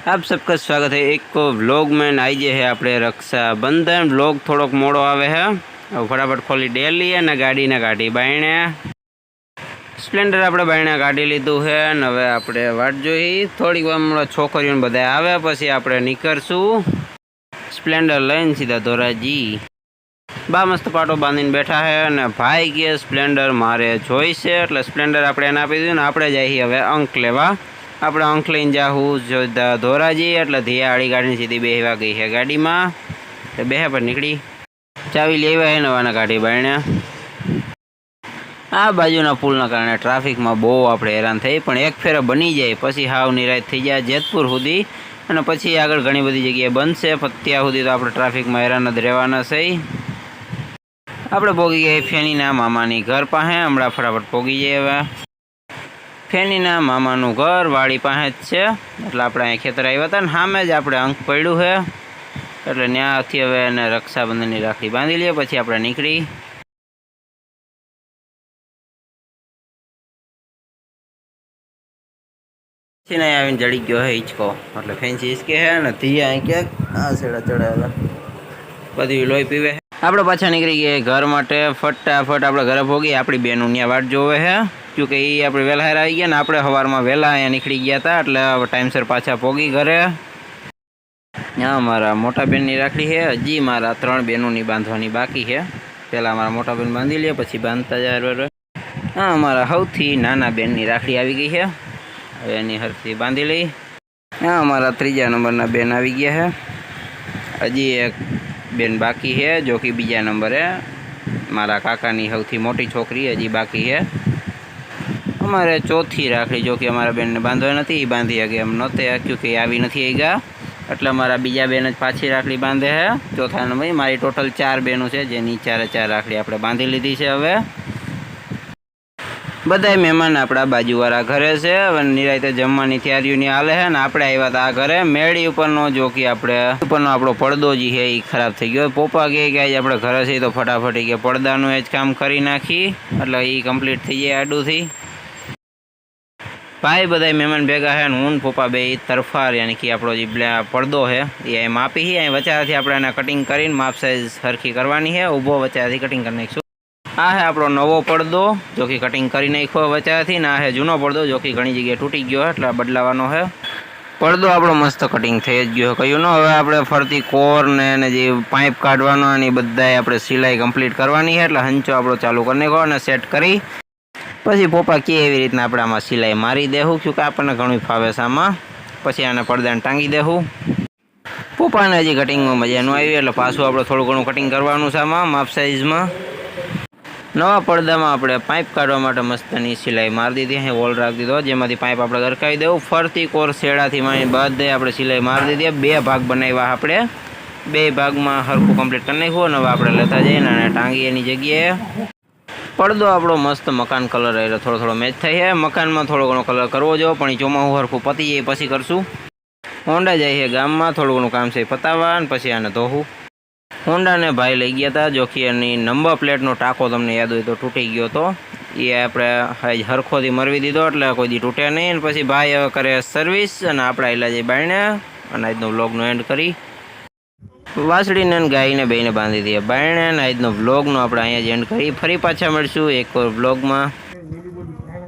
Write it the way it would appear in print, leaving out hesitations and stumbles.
आप सबका स्वागत है एक व्लॉग में। आई जे है આપણે રક્ષાબંધન વ્લોગ થોડોક મોડો આવે છે। હવે ફટાફટ ખોલી ડેલી અને ગાડીને કાઢી બાયણે સ્પ્લેન્ડર આપણે બાયણે કાઢી લીધું છે અને હવે આપણે વાટ જોઈ થોડીક વાર છોકરીઓને બધા આવે પછી આપણે નીકળશું સ્પ્લેન્ડર લઈને સીધા ધોરાજી। બા મસ્ત પાટો બાંધીને બેઠા છે અને ભાઈ કે સ્પ્લેન્ડર મારે જોઈશે એટલે સ્પ્લેન્ડર આપણે એને આપી દીધું ને આપણે જઈએ હવે અંક લેવા। આપણે અંક લઈને જાઉં ધોરાજી એટલે ધિયાવાળી ગાડીની સીધી બેહવા ગઈ છે ગાડીમાં એટલે બેહે પર નીકળી ચાવી લેવા હે નવાના ગાડી બાયણે। આ બાજુના પુલના કારણે ટ્રાફિકમાં બહુ આપણે હેરાન થઈ પણ એક ફેરે બની જાય પછી હાવ નિરાશ થઈ જાય જેતપુર સુધી અને પછી આગળ ઘણી બધી જગ્યાએ બનશે પણ ત્યાં સુધી તો આપણે ટ્રાફિકમાં હેરાન જ રહેવાના છે। આપણે પોગી ગયા ફેનીના મામાની ઘર પાસે હમણાં ફટાફટ પોગી જઈએ। હવે ફેનીના મામાનું ઘર વાડી પાસે જ છે એટલે આપણે અહીં ખેતર આવ્યા હતા ને સામે જ આપણે અંક પડ્યું છે એટલે ત્યાંથી હવે એને રક્ષાબંધનની રાખડી બાંધી લઈએ પછી આપણે નીકળી પછી નહીં આવીને જડી ગયો હે હિંચકો એટલે ફેન્સી હિંચકે છે ને ધીયા અહીં ક્યાંક આ સેડા ચડાવેલા બધી લોહી પીવે। આપણે પાછા નીકળી ગયા ઘર માટે ફટાફટ આપણે ઘરે ભોગી આપણી બેનું ત્યાં વાટ જોવે છે क्योंकि ये अपने वहेला आई गया ने अपने सवार में वहेला अँ निकली गया था एटले टाइमसर पाछा पोगी घरे। यहाँ मारा मोटा बेन की राखड़ी है हजी मारा 3 बेनों की बांधवानी बाकी है पहला मारा मोटा बेन बांधी लिया पछी बांधता जाए बराबर। हाँ अमारा सौथी नाना बेन की राखड़ी आई गई है हवे एनी हरखी बांधी ली। हाँ अमारा 3जा नंबर बेन आई गया है हजी एक बेन बाकी है जो कि 2जा नंबर है मारा काका की सौथी मोटी छोकरी हजी बाकी है। अमारे चौथी राखड़ी जो कि अमारा बेन ने बांधवा नहीं बांधी अगे हम नते क्योंकि आवी नहीं आईगा एटले अमारा बीजा बेन ज पाछी राखड़ी बांधे है चौथा नंबर। मारी टोटल 4 बेनों है जेनी 4 राखड़ी आपणे बांधी लीधी है। हवे बधाय मेहमान आपड़ा बाजूवाळा घरे से हवे निरांते जमवानी तैयारीओनी हाले है ने आपणे आव्या ता घरे मेળી उपरनो जो कि आपणे उपरनो आपणो પડદો जी है ई खराब थई गयो। पप्पा कहे कि आज आपणे घरे छे तो फटाफट के પડદાનું ज काम करी नाखी એટલે ई कम्प्लीट थई जाय आडुथी। भाई बधाई मेहमान भेगा है हूँ पप्पा बे तरफार यानी कि आपड़ो जी પડદો है ये मापी ही अँ वचाराथी आपणे कटिंग कर माप साइज हरखी करवानी है ऊभो वचाराथी कटिंग कर नाखीशुं। आ है आपड़ो नवो પડદો जो कि कटिंग कर नाख्यो वचाराथी ने आ है जूनो પડદો जो कि घणी जगह तूटी गयो है એટલે बदलावानो है। પડદો आपड़ो मस्त कटिंग थई ज गयो कह्युं न। हवे आपणे फरती कोर ने जे पाइप काढवानो अने बधाय आपणे सिलाई कम्प्लीट करवानी है એટલે हंचो आपड़ो चालू कर नाख्यो अने सेट करी પછી પપ્પા કે એવી રીતના આપણે આમાં સિલાઈ મારી દેવું क्योंकि આપણને ઘણું ફાવે છે આમાં પછી આને પડદાને ટાંગી દેવું। પપ્પાને હજી કટિંગમાં મજા ન આવી એટલે પાછું આપણે થોડું ઘણું કટિંગ કરવાનું છે આમાં માપ સાઇઝમાં। નવા પડદામાં આપણે પાઇપ કાઢવા માટે મસ્તની સિલાઈ મારી દીધી અહીં વોલ રાખી દીધો જેમાંથી પાઇપ આપણે ગરકાવી દેવું ફરતી કોર શેડાથી માંડી બધે આપણે સિલાઈ મારી દીધી। 2 ભાગ બનાવ્યા આપણે 2 ભાગમાં હરખું કમ્પ્લીટ કરી નાખ્યું અને હવે આપણે લેતા જઈએ અને ટાંગી એની જગ્યાએ। પડદો આપણો મસ્ત મકાન કલર એટલે થોડો થોડો મેચ થાય છે મકાનમાં થોડો ઘણો કલર કરવો જો પણ ચોમાસું હરખું પતી જાય પછી કરશું। હોન્ડા જાય છે ગામમાં થોડું ઘણું કામ છે પતાવવા અને પછી આને ધોવું। હોન્ડાને ભાઈ લઈ ગયા હતા જો કે એની નંબર પ્લેટનો ટાંકો તમને યાદ હોય તો તૂટી ગયો હતો એ આપણે હરખોથી મરવી દીધો એટલે કોઈ દી તૂટે નહીં। પછી ભાઈ હવે કરે સર્વિસ અને આપણે આયલા જઈ બાયણે અને આજનો વ્લોગનો એન્ડ કરી વાસળીને ગાયને બેને બાંધી દઈએ બાયણે અને આજનો વ્લોગનો આપણે અહીંયા જ એન્ડ કરી ફરી પાછા મળશું એક વ્લોગમાં।